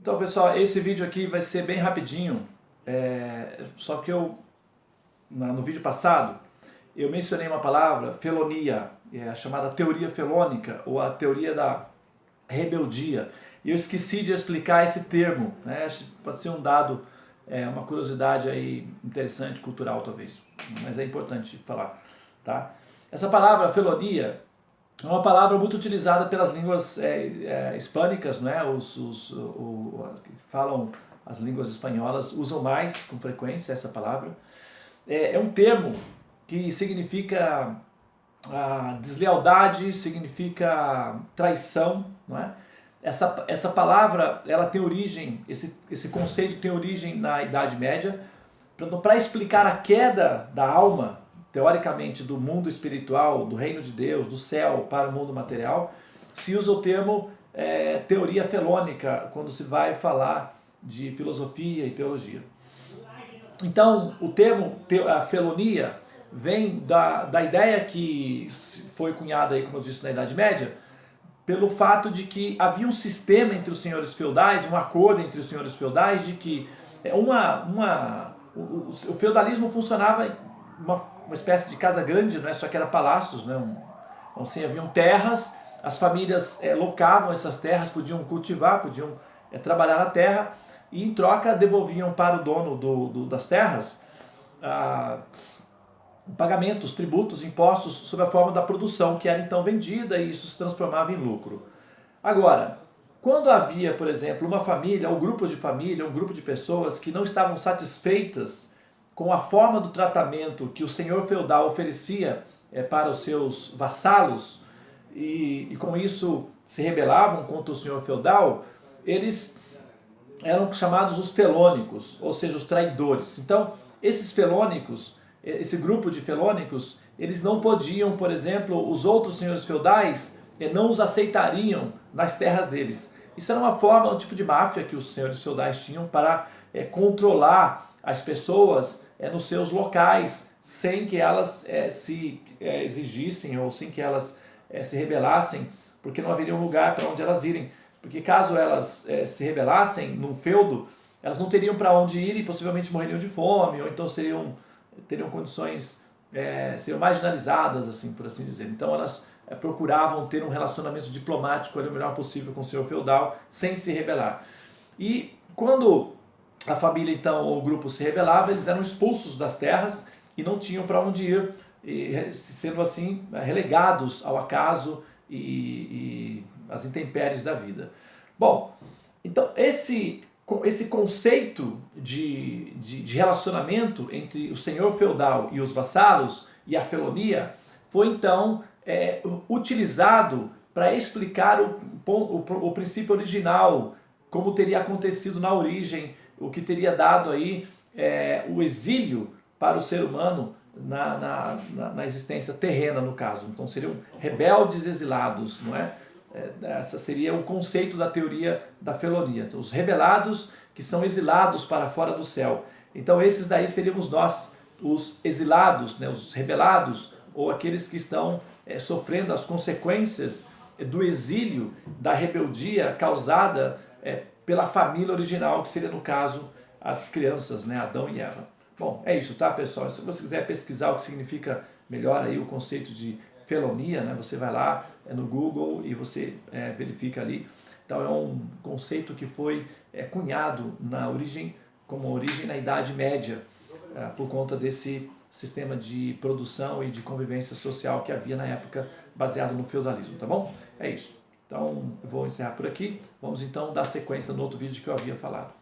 Então, pessoal, esse vídeo aqui vai ser bem rapidinho, só que no vídeo passado, eu mencionei uma palavra, felonia, a chamada teoria felônica, ou a teoria da rebeldia, e eu esqueci de explicar esse termo, né? Pode ser um dado, uma curiosidade aí interessante, cultural talvez, mas é importante falar, tá? Essa palavra felonia é uma palavra muito utilizada pelas línguas hispânicas, né? Que falam as línguas espanholas usam mais com frequência essa palavra. É um termo que significa deslealdade, significa traição, não é? Essa palavra, ela tem origem, esse conceito tem origem na Idade Média, para explicar a queda da alma, teoricamente, do mundo espiritual, do reino de Deus, do céu para o mundo material, se usa o termo teoria felônica, quando se vai falar de filosofia e teologia. Então, o termo a felonia vem da ideia que foi cunhada, aí, como eu disse, na Idade Média, pelo fato de que havia um sistema entre os senhores feudais, um acordo entre os senhores feudais, de que o feudalismo funcionava em uma espécie de casa grande, não é? Só que era palácios, né? Então, assim, haviam terras, as famílias locavam essas terras, podiam cultivar, podiam trabalhar na terra, e em troca devolviam para o dono das terras pagamentos, tributos, impostos sob a forma da produção, que era então vendida e isso se transformava em lucro. Agora, quando havia, por exemplo, uma família, ou grupos de família, um grupo de pessoas que não estavam satisfeitas com a forma do tratamento que o senhor feudal oferecia para os seus vassalos, e com isso se rebelavam contra o senhor feudal, eles eram chamados os felônicos, ou seja, os traidores. Então, esses felônicos, esse grupo de felônicos, eles não podiam, por exemplo, os outros senhores feudais não os aceitariam nas terras deles. Isso era uma forma, um tipo de máfia que os senhores feudais tinham para controlar as pessoas nos seus locais, sem que elas se exigissem ou sem que elas se rebelassem, porque não haveria um lugar para onde elas irem. Porque caso elas se rebelassem num feudo, elas não teriam para onde ir e possivelmente morreriam de fome, ou então teriam condições, seriam marginalizadas, assim, por assim dizer. Então elas procuravam ter um relacionamento diplomático o melhor possível com o senhor feudal, sem se rebelar. E quando a família, então, ou o grupo se rebelava, eles eram expulsos das terras e não tinham para onde ir, e, sendo assim relegados ao acaso e as intempéries da vida. Bom, então esse conceito de relacionamento entre o senhor feudal e os vassalos e a felonia foi então utilizado para explicar o princípio original, como teria acontecido na origem, o que teria dado aí o exílio para o ser humano na existência terrena, no caso. Então seriam rebeldes exilados, não é? Esse seria o conceito da teoria da felonia. Então, os rebelados que são exilados para fora do céu. Então esses daí seríamos nós, os exilados, né, os rebelados, ou aqueles que estão sofrendo as consequências do exílio, da rebeldia causada pela família original, que seria no caso as crianças, né, Adão e Eva. Bom, é isso, tá, pessoal? Se você quiser pesquisar o que significa melhor aí o conceito de felonia, né, você vai lá no Google e você verifica ali. Então é um conceito que foi cunhado como origem na Idade Média, por conta desse sistema de produção e de convivência social que havia na época, baseado no feudalismo, tá bom? É isso. Então eu vou encerrar por aqui. Vamos então dar sequência no outro vídeo que eu havia falado.